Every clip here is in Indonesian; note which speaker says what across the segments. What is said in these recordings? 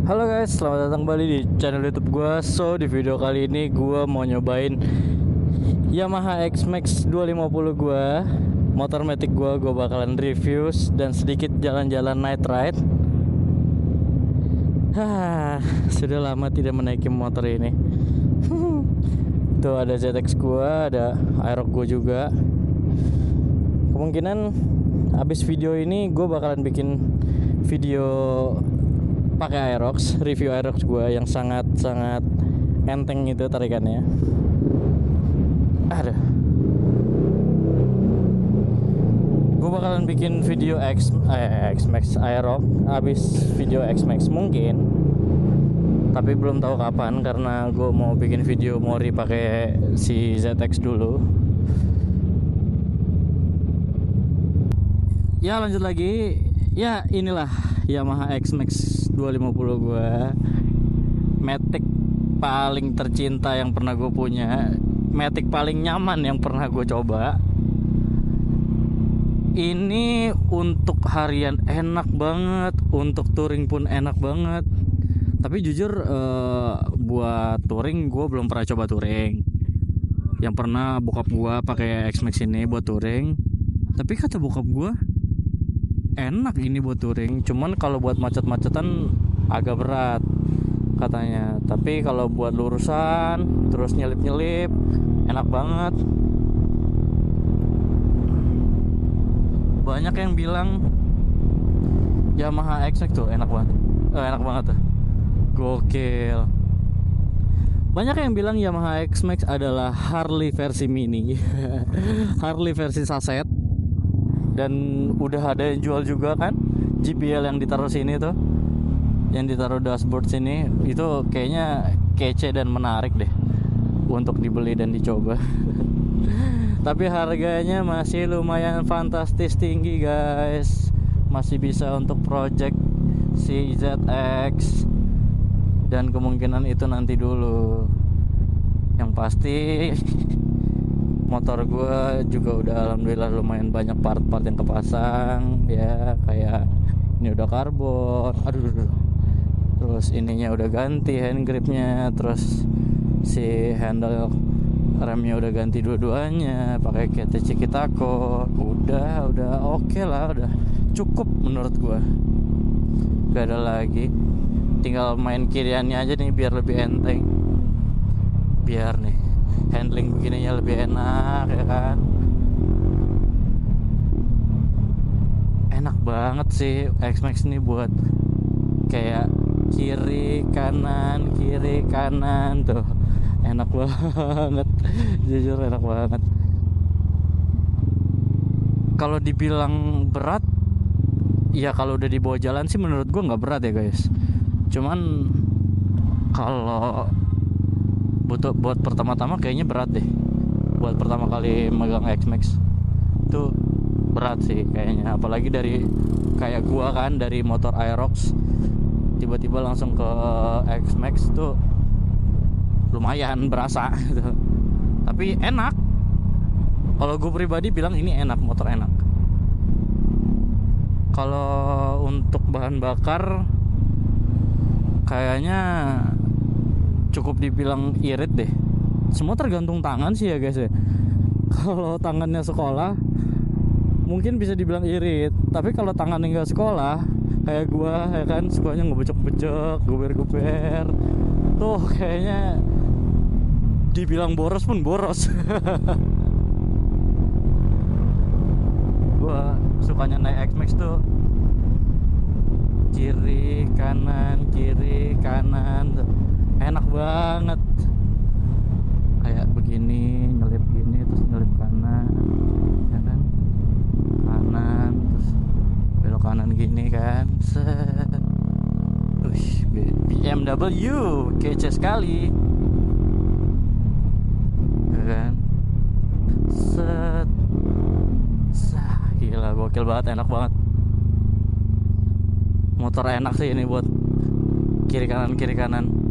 Speaker 1: Halo guys, selamat datang kembali di channel YouTube gua. So, di video kali ini gua mau nyobain Yamaha X-Max 250 gua. Motor matic gua bakalan review dan sedikit jalan-jalan night ride. Sudah lama tidak menaiki motor ini. Tuh ada ZX gua, ada Aerox gua juga. Kemungkinan abis video ini gua bakalan bikin video pakai Aerox, review Aerox gue yang sangat enteng itu tarikannya. Gue bakalan bikin video X-Max Aerox abis video X-Max mungkin, tapi belum tahu kapan karena gue mau bikin video mori pakai si ZX dulu. Ya lanjut lagi. Ya inilah Yamaha X-Max 250 gue, matic paling tercinta yang pernah gue punya, matic paling nyaman yang pernah gue coba. Ini untuk harian enak banget, untuk touring pun enak banget. Tapi jujur buat touring gue belum pernah coba touring. Yang pernah bokap gue pakai X-Max ini buat touring, tapi kata bokap gue enak ini buat touring, cuman kalau buat macet-macetan agak berat katanya. Tapi kalau buat lurusan terus nyelip-nyelip enak banget. Banyak yang bilang Yamaha X-Max tuh enak banget tuh, gokil. Banyak yang bilang Yamaha X-Max adalah Harley versi mini. Harley versi saset. Dan udah ada yang jual juga kan, JBL yang ditaruh sini tuh, yang ditaruh dashboard sini, itu kayaknya kece dan menarik deh untuk dibeli dan dicoba. Tapi harganya masih lumayan fantastis tinggi guys, masih bisa untuk project si ZX, dan kemungkinan itu nanti dulu. Yang pasti motor gue juga udah alhamdulillah lumayan banyak part-part yang kepasang ya, kayak ini udah karbon, terus ininya udah ganti hand gripnya, terus si handle remnya udah ganti dua-duanya pakai KTC Kitako. Udah oke lah, udah cukup menurut gue, gak ada lagi. Tinggal main kiriannya aja nih biar lebih enteng, biar nih handling begininya lebih enak ya kan. Enak banget sih X-Max ini buat kayak kiri kanan tuh, enak banget. Jujur enak banget. Kalau dibilang berat, ya kalau udah dibawa jalan sih menurut gua nggak berat ya guys. Cuman kalau buat pertama-tama kayaknya berat deh. Buat pertama kali megang X-Max itu berat sih kayaknya, apalagi dari kayak gua kan dari motor Aerox tiba-tiba langsung ke X-Max tuh lumayan berasa gitu. Tapi enak. Kalau gue pribadi bilang ini enak, motor enak. Kalau untuk bahan bakar kayaknya cukup dibilang irit deh. Semua tergantung tangan sih ya guys ya. Kalau tangannya sekolah mungkin bisa dibilang irit, tapi kalau tangannya nggak sekolah kayak gua ya kan, sukanya ngebecek-becek, guber-guber, tuh kayaknya dibilang boros pun boros. Gua sukanya naik X-Max tuh kiri kanan tuh. Enak banget, kayak begini, nyelip gini terus nyelip kanan ya kan, kanan terus belok kanan gini kan. Set. BMW kece sekali ya kan. Set. Gila, gokil banget, enak banget. Motor enak sih ini buat kiri kanan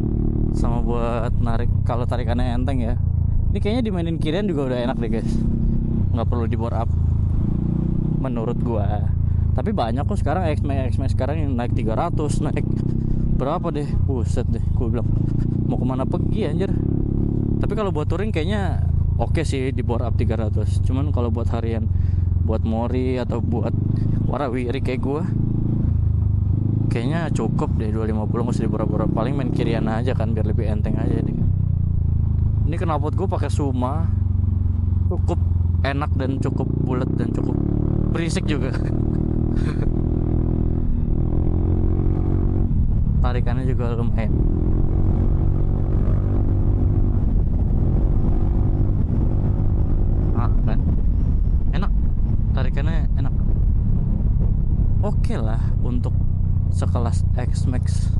Speaker 1: sama buat narik. Kalau tarikannya enteng ya, ini kayaknya dimainin kirian juga udah enak deh guys, nggak perlu di bore up menurut gua. Tapi banyak kok sekarang X-Max sekarang yang naik 300, naik berapa deh, buset deh, gue bilang mau kemana pergi anjir. Tapi kalau buat touring kayaknya oke sih di bore up 300. Cuman kalau buat harian, buat mori atau buat warawiri kayak gue, kayaknya cukup deh 250, nggak usah dibora-bora. Paling main kirian aja kan biar lebih enteng aja nih. Ini knalpot gue pakai Suma, cukup enak dan cukup bulat dan cukup berisik juga. Tarikannya juga lumayan. Kan enak, tarikannya enak, oke lah untuk sekelas X-Max,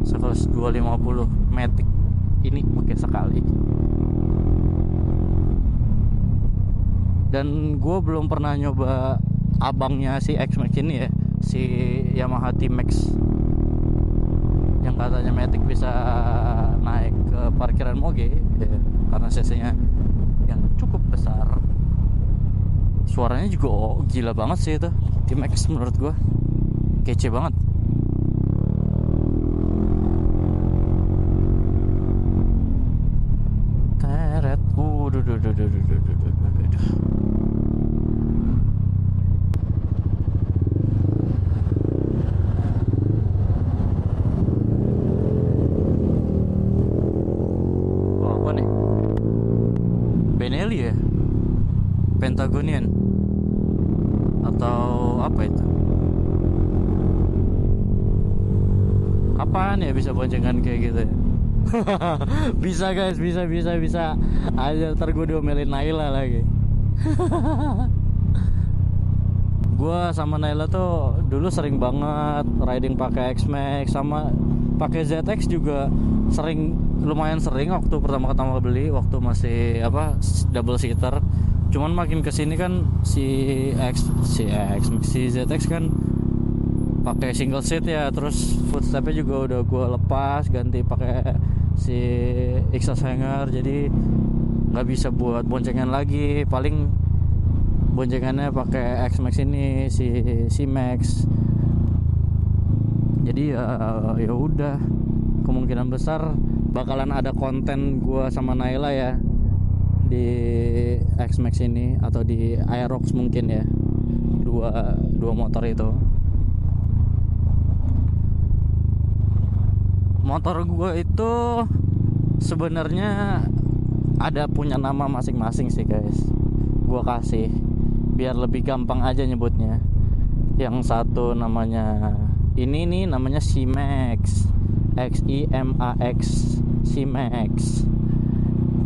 Speaker 1: sekelas 250 Matic ini oke sekali. Dan gue belum pernah nyoba abangnya si X-Max ini ya, si Yamaha T-Max yang katanya Matic bisa naik ke parkiran moge ya, karena cc-nya yang cukup besar. Suaranya juga gila banget sih itu T-Max, menurut gua kece banget. Teret, apa nih? Benelli ya? Pentagonian atau apa itu? Apaan ya bisa boncengan kayak gitu ya? Bisa guys, bisa. Aja ntar gue diomelin Naila lagi. Gue sama Naila tuh dulu sering banget riding pakai X-Max, sama pakai ZX juga lumayan sering waktu pertama beli, waktu masih apa double seater. Cuman makin kesini kan si ZX kan pakai single seat ya, terus footstepnya juga udah gue lepas ganti pakai si exhaust hanger, jadi nggak bisa buat boncengan lagi. Paling boncengannya pakai X-Max ini, si Max. Jadi ya udah, kemungkinan besar bakalan ada konten gua sama Naila ya di X-Max ini atau di Aerox mungkin ya, dua motor itu. Motor gua itu sebenarnya ada punya nama masing-masing sih guys, gua kasih biar lebih gampang aja nyebutnya. Yang satu namanya ini nih, namanya C-Max, X-I-M-A-X, C-Max,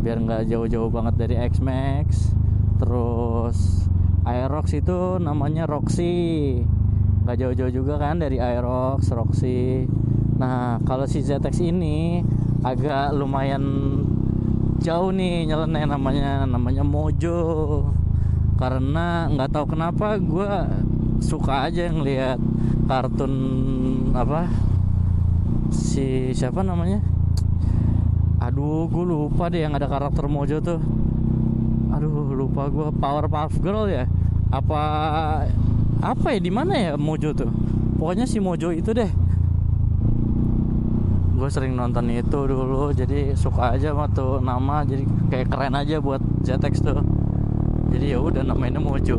Speaker 1: biar nggak jauh-jauh banget dari X-Max. Terus Aerox itu namanya Roxy, nggak jauh-jauh juga kan dari Aerox, Roxy. Nah kalau si ZX ini agak lumayan jauh nih nyeleneh, namanya Mojo. Karena nggak tahu kenapa gue suka aja ngelihat kartun apa siapa namanya, aduh gue lupa deh yang ada karakter Mojo tuh, aduh lupa gue, Powerpuff Girl ya, apa ya, di mana ya Mojo tuh, pokoknya si Mojo itu deh. Gue sering nonton itu dulu, jadi suka aja sama tuh nama, jadi kayak keren aja buat ZX tuh. Jadi ya udah namanya Mojo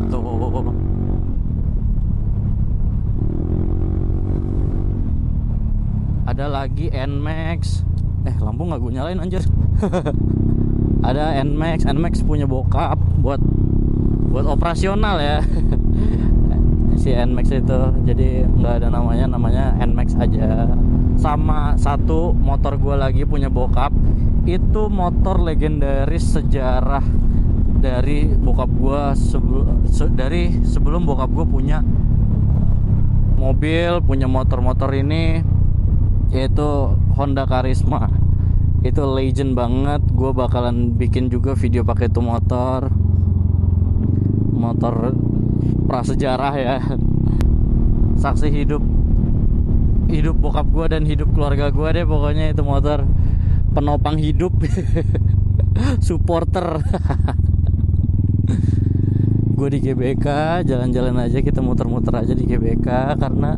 Speaker 1: tuh. Ada lagi NMAX, lampu nggak gue nyalain anjir. Ada NMAX punya bokap buat operasional ya. Si NMAX itu, jadi nggak ada namanya NMAX aja. Sama satu motor gue lagi punya bokap, itu motor legendaris sejarah dari bokap gue dari sebelum bokap gue punya mobil, punya motor ini, yaitu Honda Karisma. Itu legend banget. Gue bakalan bikin juga video pakai itu motor prasejarah ya. Saksi hidup bokap gue dan hidup keluarga gue deh, pokoknya itu motor penopang hidup. Supporter. Gue di GBK jalan-jalan aja, kita muter-muter aja di GBK, karena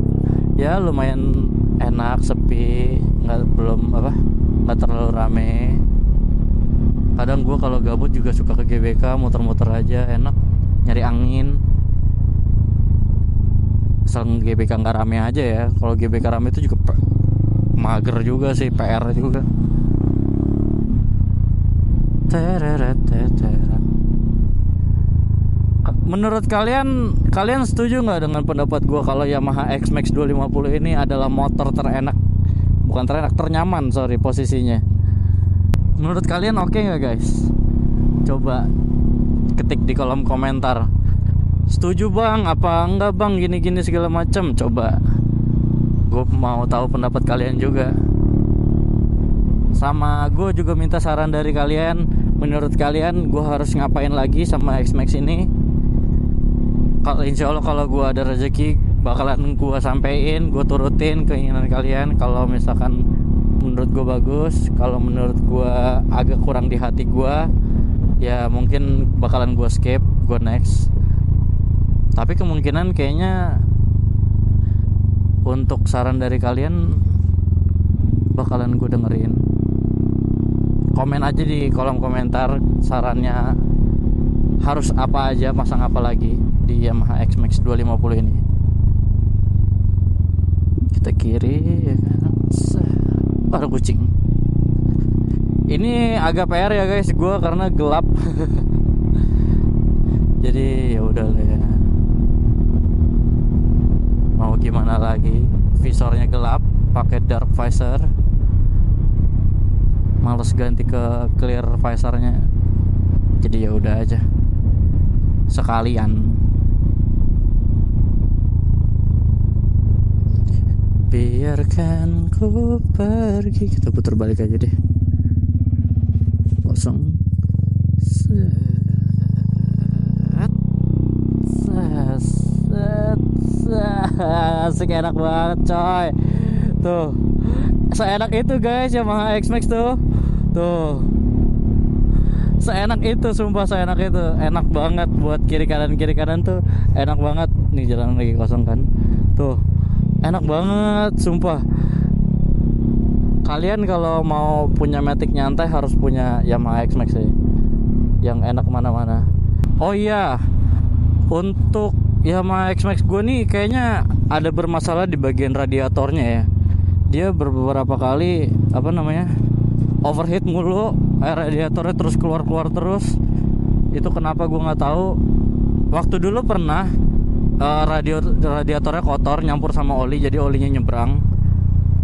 Speaker 1: ya lumayan enak, sepi, nggak terlalu rame. Kadang gue kalau gabut juga suka ke GBK, muter-muter aja, enak, nyari angin. Asal GBK nggak rame aja ya. Kalau GBK rame itu juga mager juga sih, PR juga. Menurut kalian setuju nggak dengan pendapat gue kalau Yamaha X-Max 250 ini adalah motor ternyaman posisinya? Menurut kalian oke nggak guys? Coba ketik di kolom komentar. Setuju bang, apa enggak bang, gini-gini segala macam. Coba, gue mau tahu pendapat kalian juga. Sama gue juga minta saran dari kalian. Menurut kalian gue harus ngapain lagi sama X-Max ini? Insya Allah kalau gue ada rezeki bakalan gue sampein, gue turutin keinginan kalian. Kalau misalkan menurut gue bagus, kalau menurut gue agak kurang di hati gue, ya mungkin bakalan gue skip, gue next. Tapi kemungkinan kayaknya untuk saran dari kalian bakalan gue dengerin. Komen aja di kolom komentar sarannya harus apa aja, pasang apa lagi di Yamaha X-Max 250 ini. Kita kiri ya kan. Ada kucing. Ini agak PR ya guys, gue karena gelap. Jadi ya udah lah ya. Mau gimana lagi? Visornya gelap, pakai dark visor. Males ganti ke clear visornya. Jadi ya udah aja. Sekalian. Biarkan ku pergi. Kita putar balik aja deh. Kosong. Asik, enak banget coy. Tuh, seenak itu guys Yamaha X-Max tuh. Tuh, seenak itu, sumpah seenak itu. Enak banget buat kiri kanan tuh. Enak banget. Nih jalan lagi kosong kan. Tuh, enak banget sumpah. Kalian kalau mau punya Matic nyantai harus punya Yamaha X-Max ya, yang enak kemana-mana. Oh iya, untuk Yamaha X-Max gue nih kayaknya ada bermasalah di bagian radiatornya ya. Dia beberapa kali overheat mulu, air radiatornya terus keluar terus. Itu kenapa gue nggak tahu. Waktu dulu pernah radiatornya kotor nyampur sama oli, jadi olinya nyebrang.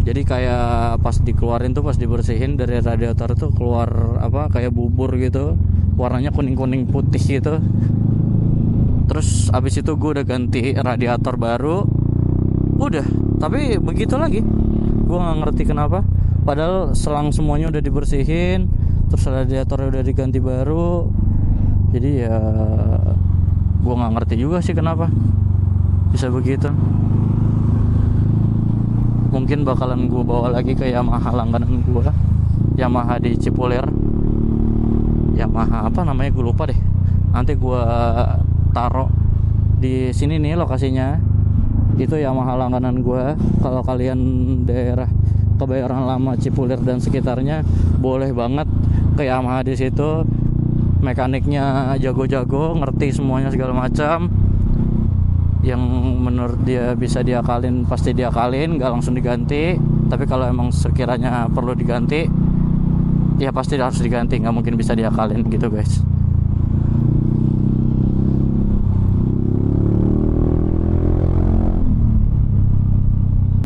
Speaker 1: Jadi kayak pas dikeluarin tuh, pas dibersihin dari radiator tuh keluar kayak bubur gitu, warnanya kuning putih gitu. Terus abis itu gue udah ganti radiator baru, udah, tapi begitu lagi. Gue nggak ngerti kenapa, padahal selang semuanya udah dibersihin, terus radiatornya udah diganti baru. Jadi ya gue nggak ngerti juga sih kenapa bisa begitu. Mungkin bakalan gue bawa lagi ke Yamaha langganan gue, Yamaha di Cipulir. Yamaha apa namanya gue lupa deh. Nanti gue taruh di sini nih lokasinya. Itu Yamaha langganan gue. Kalau kalian daerah Kebayoran Lama, Cipulir dan sekitarnya, boleh banget ke Yamaha di situ. Mekaniknya jago-jago, ngerti semuanya segala macam. Yang menurut dia bisa diakalin pasti diakalin, nggak langsung diganti. Tapi kalau emang sekiranya perlu diganti, ya pasti harus diganti, nggak mungkin bisa diakalin gitu guys.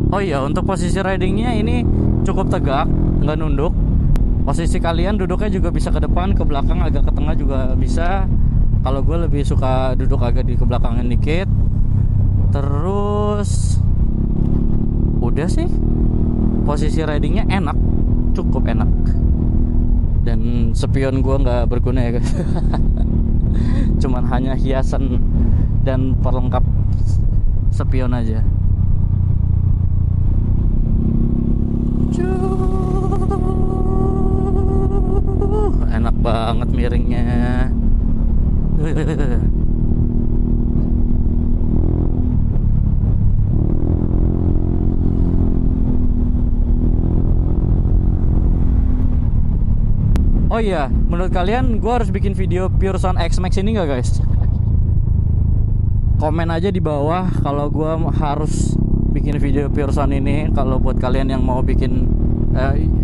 Speaker 1: Oh iya, untuk posisi ridingnya ini cukup tegak, nggak nunduk. Posisi kalian duduknya juga bisa ke depan, ke belakang, agak ke tengah juga bisa. Kalau gue lebih suka duduk agak di kebelakangan dikit. Terus udah sih, posisi ridingnya enak, cukup enak. Dan spion gue nggak berguna ya guys. Cuman hanya hiasan dan pelengkap spion aja. Enak banget miringnya. Oh iya, menurut kalian gue harus bikin video Pure Sound X Max ini nggak guys? Komen aja di bawah kalau gue harus bikin video Pure Sound ini. Kalau buat kalian yang mau bikin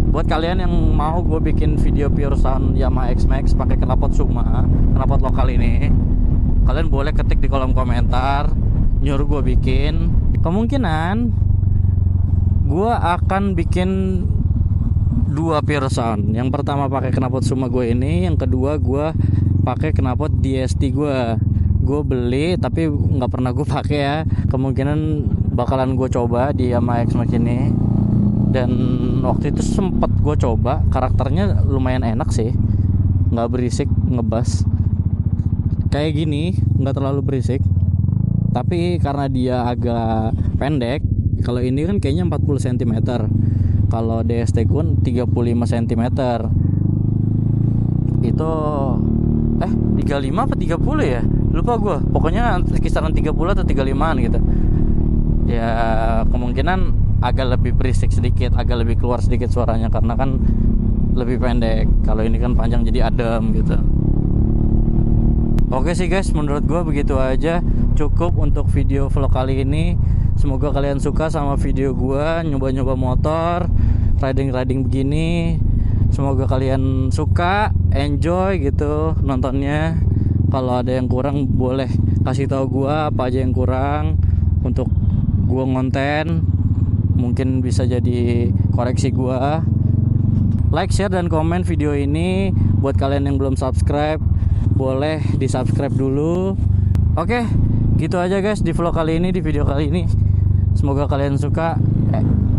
Speaker 1: buat kalian yang mau gue bikin video Pure Sound Yamaha X Max pakai knalpot Suma, knalpot lokal ini, kalian boleh ketik di kolom komentar, nyuruh gue bikin. Kemungkinan gue akan bikin 2 Pure Sound. Yang pertama pakai knalpot Suma gue ini, yang kedua gue pakai knalpot DST gue beli tapi nggak pernah gue pakai ya. Kemungkinan bakalan gue coba di Yamaha X Max ini. Dan waktu itu sempet gue coba, karakternya lumayan enak sih, nggak berisik, ngebas kayak gini, nggak terlalu berisik. Tapi karena dia agak pendek, kalau ini kan kayaknya 40 cm, kalau DST pun 35 cm. Itu 35 apa 30 ya? Lupa gue. Pokoknya kisaran 30 atau 35an gitu. Ya kemungkinan agak lebih berisik sedikit, agak lebih keluar sedikit suaranya karena kan lebih pendek. Kalau ini kan panjang jadi adem gitu. Oke sih guys, menurut gue begitu aja. Cukup untuk video vlog kali ini. Semoga kalian suka sama video gue nyoba-nyoba motor, riding begini. Semoga kalian suka, enjoy gitu nontonnya. Kalau ada yang kurang boleh kasih tahu gue apa aja yang kurang untuk gue ngonten. Mungkin bisa jadi koreksi gue. Like, share, dan komen video ini. Buat kalian yang belum subscribe, boleh di subscribe dulu. Oke, gitu aja guys di vlog kali ini, di video kali ini. Semoga kalian suka.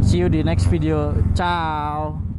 Speaker 1: See you di next video. Ciao.